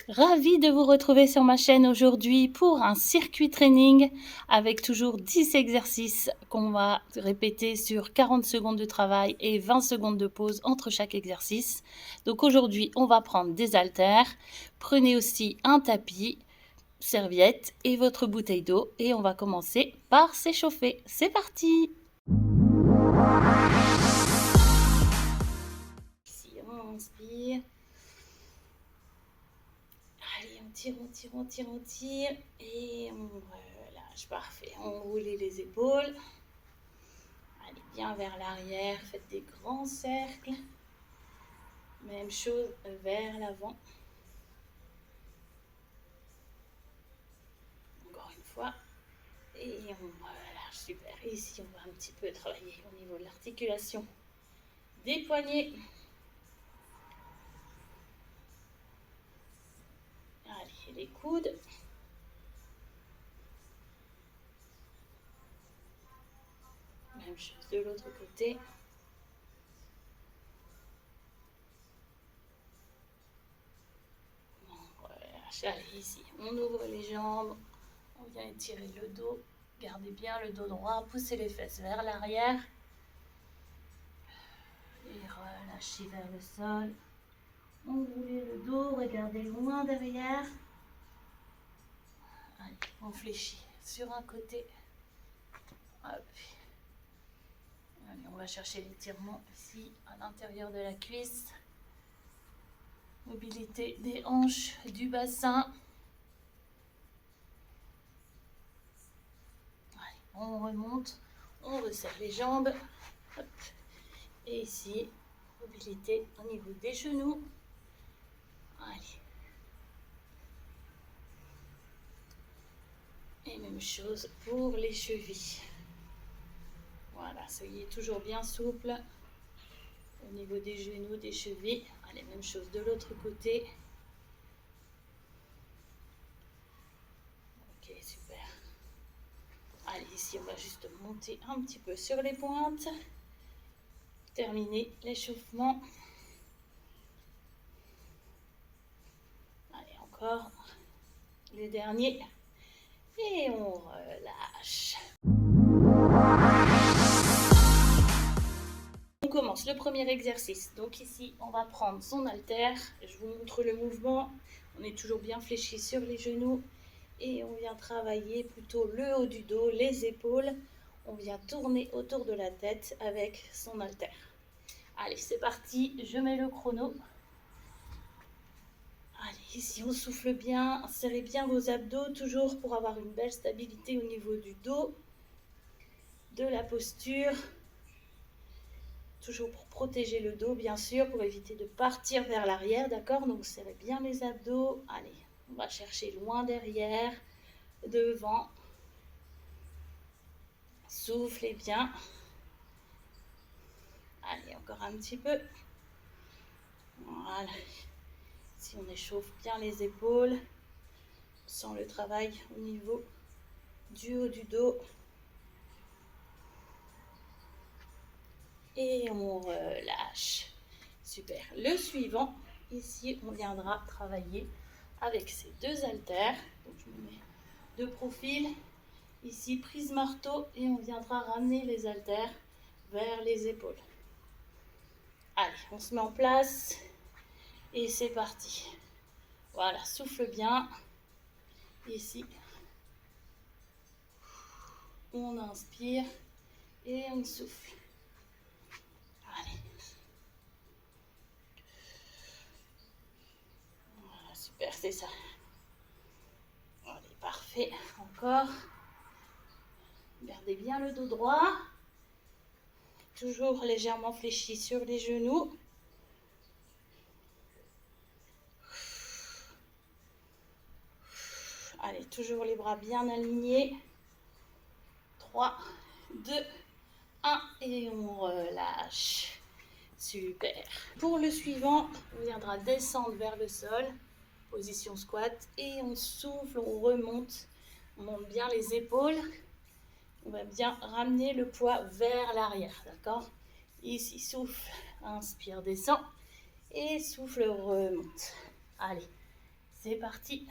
Ravie de vous retrouver sur ma chaîne aujourd'hui pour un circuit training avec toujours 10 exercices qu'on va répéter sur 40 secondes de travail et 20 secondes de pause entre chaque exercice. Donc aujourd'hui, on va prendre des haltères. Prenez aussi un tapis, serviette et votre bouteille d'eau et on va commencer par s'échauffer. C'est parti! Ici, on inspire. Allez, on tire, on tire, on tire, on tire. Et on relâche. Parfait. On roule les épaules. Allez, bien vers l'arrière. Faites des grands cercles. Même chose vers l'avant. Encore une fois. Et on relâche. Super. Et ici, on va un petit peu travailler au niveau de l'articulation des poignets. Allez, les coudes. Même chose de l'autre côté. On relâche. Allez, ici, on ouvre les jambes. On vient étirer le dos. Gardez bien le dos droit. Poussez les fesses vers l'arrière. Et relâchez vers le sol. Enroulez le dos. Regardez loin derrière. Allez, on fléchit sur un côté. Hop. Allez, on va chercher l'étirement ici à l'intérieur de la cuisse. Mobilité des hanches, du bassin. Allez, on remonte. On resserre les jambes. Hop. Et ici, mobilité au niveau des genoux. Allez. Et même chose pour les chevilles. Voilà, soyez toujours bien souple au niveau des genoux, des chevilles. Allez, même chose de l'autre côté. Ok, super. Allez, ici, on va juste monter un petit peu sur les pointes. Terminer l'échauffement. Allez, encore le dernier. Et on relâche. On commence le premier exercice. Donc ici, on va prendre son haltère. Je vous montre le mouvement. On est toujours bien fléchi sur les genoux. Et on vient travailler plutôt le haut du dos, les épaules. On vient tourner autour de la tête avec son haltère. Allez, c'est parti. Je mets le chrono. Allez, ici, on souffle bien. Serrez bien vos abdos, toujours pour avoir une belle stabilité au niveau du dos, de la posture. Toujours pour protéger le dos, bien sûr, pour éviter de partir vers l'arrière, d'accord? Donc, serrez bien les abdos. Allez, on va chercher loin derrière, devant. Soufflez bien. Allez, encore un petit peu. Voilà. Si on échauffe bien les épaules, on sent le travail au niveau du haut du dos. Et on relâche. Super. Le suivant, ici, on viendra travailler avec ces deux haltères. Donc, je me mets de profil. Ici, prise marteau et on viendra ramener les haltères vers les épaules. Allez, on se met en place et c'est parti. Voilà, souffle bien. Ici, on inspire et on souffle. Allez. Voilà, super, c'est ça. Allez, parfait. Encore. Gardez bien le dos droit. Toujours légèrement fléchi sur les genoux. Allez, toujours les bras bien alignés. 3, 2, 1 et on relâche. Super. Pour le suivant, on viendra descendre vers le sol. Position squat. Et on souffle, on remonte. On monte bien les épaules. On va bien ramener le poids vers l'arrière, d'accord? Ici, souffle, inspire, descend. Et souffle, remonte. Allez, c'est parti.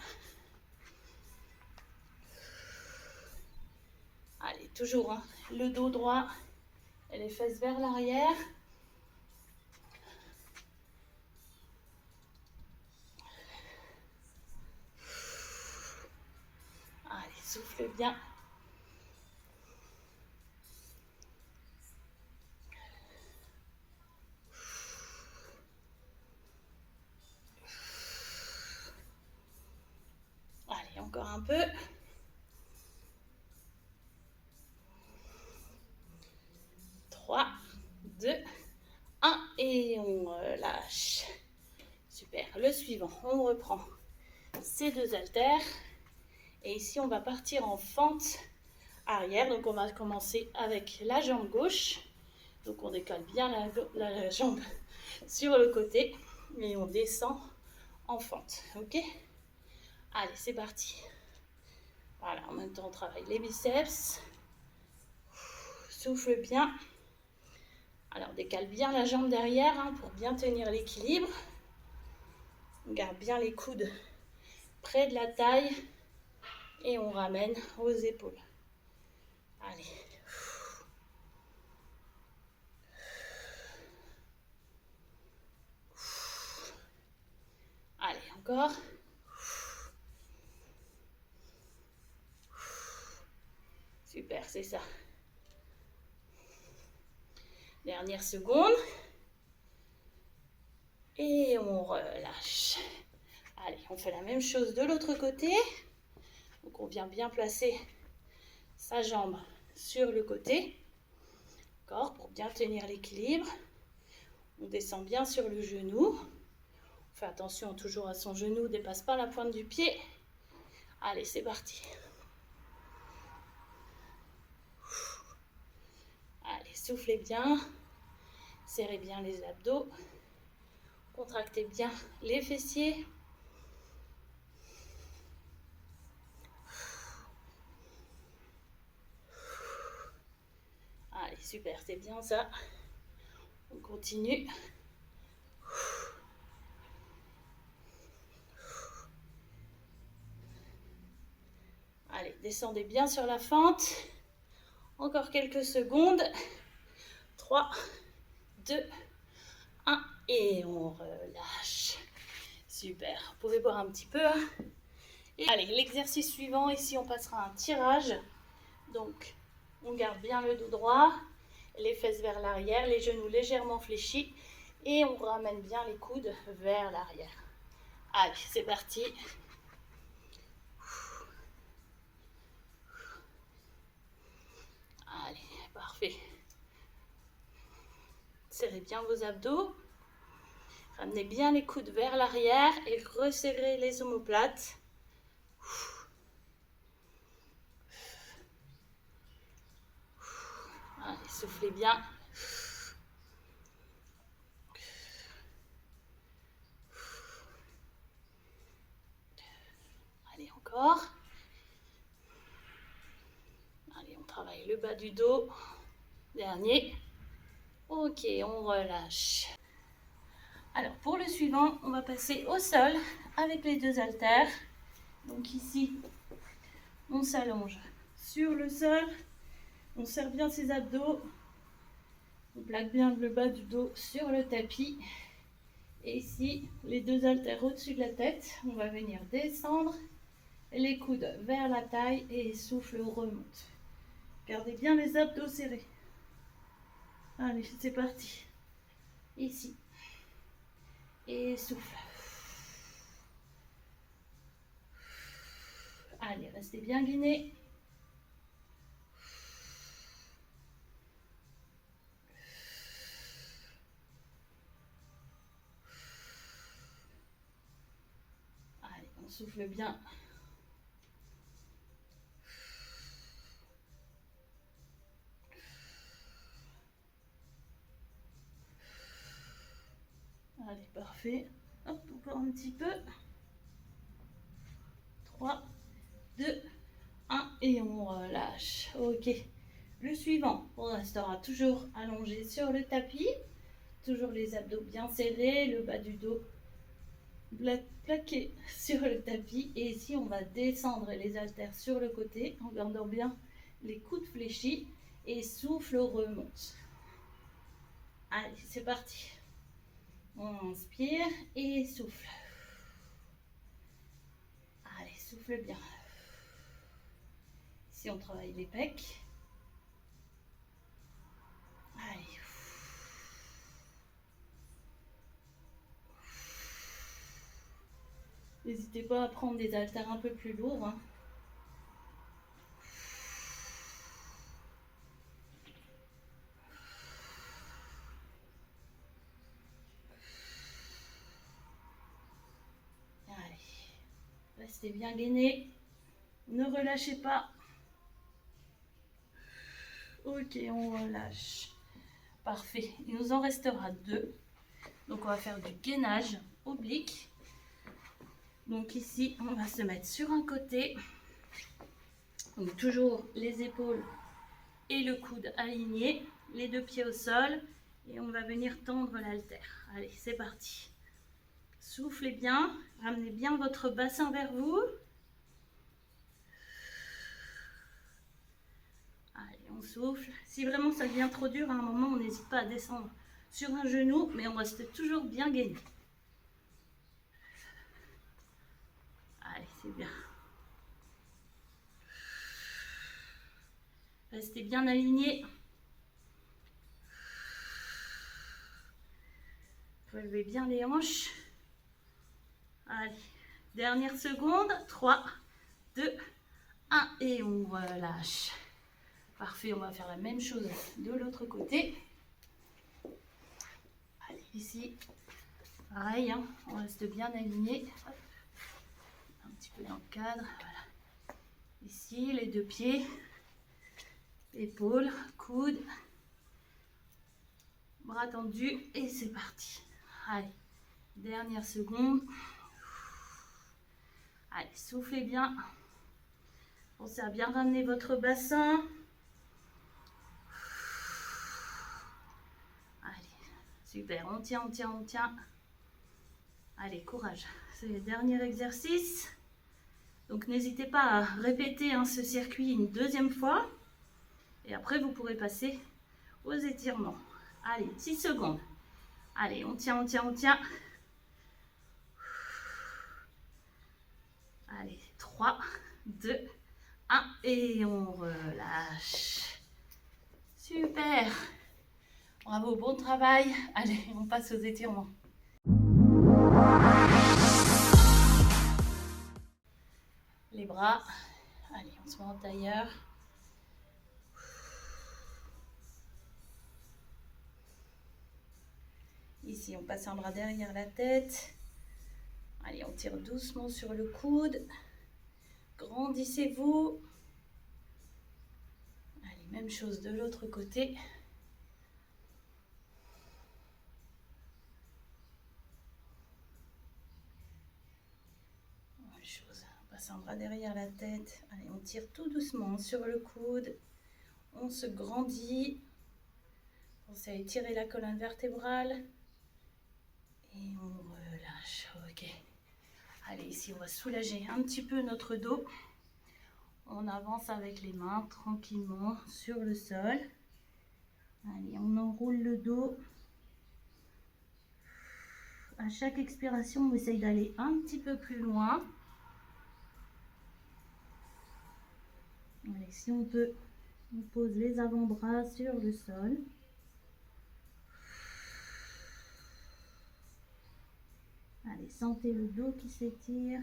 Allez, toujours hein, le dos droit et les fesses vers l'arrière. Allez, souffle bien. Allez, encore un peu. 3, 2, 1 et on relâche. Super. Le suivant, on reprend ces deux haltères. Et ici, on va partir en fente arrière. Donc, on va commencer avec la jambe gauche. Donc, on décale bien la jambe sur le côté. Et on descend en fente. Ok? Allez, c'est parti. Voilà, en même temps, on travaille les biceps. Souffle bien. Alors, on décale bien la jambe derrière hein, pour bien tenir l'équilibre. On garde bien les coudes près de la taille et on ramène aux épaules. Allez. Allez, encore. Super, c'est ça. Dernière seconde. Et on relâche. Allez, on fait la même chose de l'autre côté. Donc, on vient bien placer sa jambe sur le côté. D'accord, pour bien tenir l'équilibre. On descend bien sur le genou. On fait attention toujours à son genou, ne dépasse pas la pointe du pied. Allez, c'est parti. Allez, soufflez bien. Serrez bien les abdos. Contractez bien les fessiers. Allez, super, c'est bien ça. On continue. Allez, descendez bien sur la fente. Encore quelques secondes. 3, 2, 1 et on relâche. Super, vous pouvez boire un petit peu. Et allez, l'exercice suivant, ici on passera un tirage. Donc, on garde bien le dos droit, les fesses vers l'arrière, les genoux légèrement fléchis et on ramène bien les coudes vers l'arrière. Allez, c'est parti. Allez, parfait. Serrez bien vos abdos. Ramenez bien les coudes vers l'arrière et resserrez les omoplates. Allez, soufflez bien. Allez, encore. Allez, on travaille le bas du dos. Dernier. Ok, on relâche. Alors, pour le suivant, on va passer au sol avec les deux haltères. Donc ici, on s'allonge sur le sol. On serre bien ses abdos. On plaque bien le bas du dos sur le tapis. Et ici, les deux haltères au-dessus de la tête. On va venir descendre. Les coudes vers la taille et souffle remonte. Gardez bien les abdos serrés. Allez, c'est parti. Ici. Et souffle. Allez, restez bien gainés. Allez, on souffle bien. Allez, parfait. Hop, encore un petit peu. 3, 2, 1 et on relâche. Ok. Le suivant, on restera toujours allongé sur le tapis. Toujours les abdos bien serrés, le bas du dos plaquer sur le tapis. Et ici, on va descendre les haltères sur le côté en gardant bien les coudes fléchis. Et souffle, remonte. Allez, c'est parti. On inspire et souffle. Allez, souffle bien. Ici, on travaille les pecs. Allez. N'hésitez pas à prendre des haltères un peu plus lourds. Hein. Allez. Restez bien gainés. Ne relâchez pas. Ok, on relâche. Parfait. Il nous en restera 2. Donc, on va faire du gainage oblique. Donc, ici, on va se mettre sur un côté. Donc, toujours les épaules et le coude alignés. Les 2 pieds au sol. Et on va venir tendre l'haltère. Allez, c'est parti. Soufflez bien. Ramenez bien votre bassin vers vous. Allez, on souffle. Si vraiment ça devient trop dur, à un moment, on n'hésite pas à descendre sur un genou, mais on reste toujours bien gainé. Allez, c'est bien. Restez bien alignés. Relevez bien les hanches. Allez, dernière seconde. 3, 2, 1 et on relâche. Parfait, on va faire la même chose de l'autre côté. Allez, ici, pareil, hein, on reste bien aligné. Un petit peu dans le cadre. Voilà. Ici, les 2 pieds, épaules, coudes, bras tendus et c'est parti. Allez, dernière seconde. Allez, soufflez bien. Pensez à bien ramener votre bassin. Allez, super. On tient, on tient, on tient. Allez, courage. C'est le dernier exercice. Donc, n'hésitez pas à répéter ce circuit une 2e fois. Et après, vous pourrez passer aux étirements. Allez, 6 secondes. Allez, on tient, on tient, on tient. Allez, 3, 2, 1 et on relâche. Super. Bravo, bon travail. Allez, on passe aux étirements. Les bras. Allez, on se met en tailleur. Ici, on passe un bras derrière la tête. Allez, on tire doucement sur le coude. Grandissez-vous. Allez, même chose de l'autre côté. Même chose. On passe un bras derrière la tête. Allez, on tire tout doucement sur le coude. On se grandit. Pensez à étirer la colonne vertébrale. Et on relâche. Ok. Allez, ici, on va soulager un petit peu notre dos. On avance avec les mains tranquillement sur le sol. Allez, on enroule le dos. À chaque expiration, on essaye d'aller un petit peu plus loin. Allez, si on peut, on pose les avant-bras sur le sol. Allez, sentez le dos qui s'étire.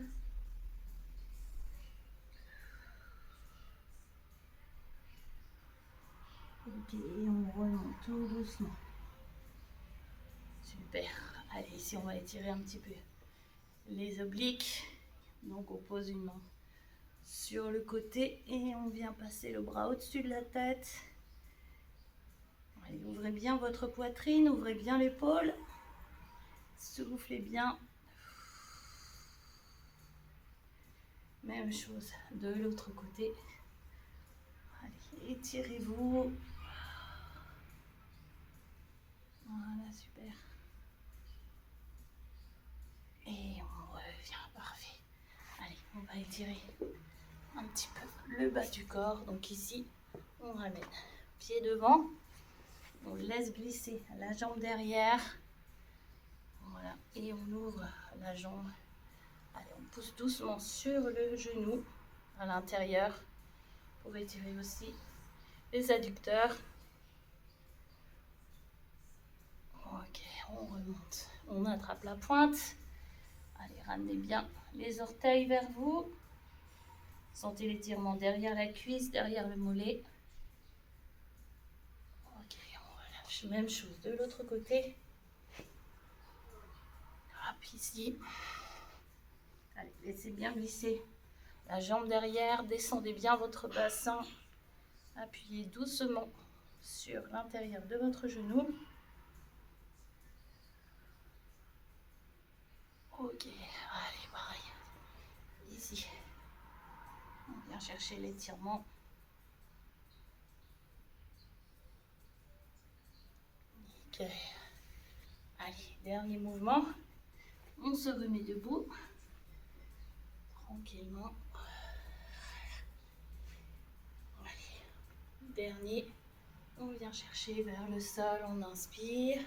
Ok, et on remonte tout doucement. Super. Allez, ici, on va étirer un petit peu les obliques. Donc, on pose une main sur le côté et on vient passer le bras au-dessus de la tête. Allez, ouvrez bien votre poitrine, ouvrez bien l'épaule. Soufflez bien. Même chose de l'autre côté. Allez, étirez-vous. Voilà, super. Et on va étirer un petit peu le bas du corps. Donc ici, on ramène pied devant. On laisse glisser la jambe derrière. Voilà. Et on ouvre la jambe. Allez, on pousse doucement sur le genou à l'intérieur. Vous pouvez étirer aussi les adducteurs. Ok, on remonte. On attrape la pointe. Allez, ramenez bien les orteils vers vous. Sentez l'étirement derrière la cuisse, derrière le mollet. Ok, on relâche. Même chose de l'autre côté. Hop, ici. Allez, laissez bien glisser la jambe derrière. Descendez bien votre bassin. Appuyez doucement sur l'intérieur de votre genou. Ok, allez, pareil. Ici. On vient chercher l'étirement. Nickel. Allez, dernier mouvement. On se remet debout. Tranquillement. Allez, dernier. On vient chercher vers le sol. On inspire.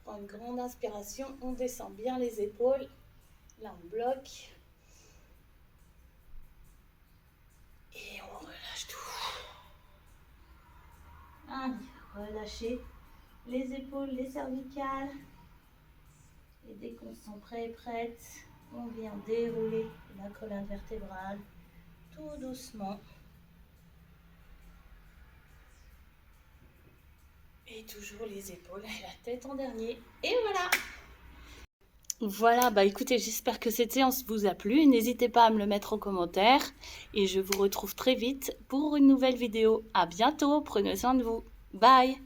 On prend une grande inspiration. On descend bien les épaules. Là, on bloque. Et on relâche tout. Allez, relâchez les épaules, les cervicales. Et dès qu'on se sent prêt et prête, on vient dérouler la colonne vertébrale tout doucement. Et toujours les épaules et la tête en dernier. Et voilà! Voilà, bah écoutez, j'espère que cette séance vous a plu. N'hésitez pas à me le mettre en commentaire. Et je vous retrouve très vite pour une nouvelle vidéo. À bientôt, prenez soin de vous. Bye!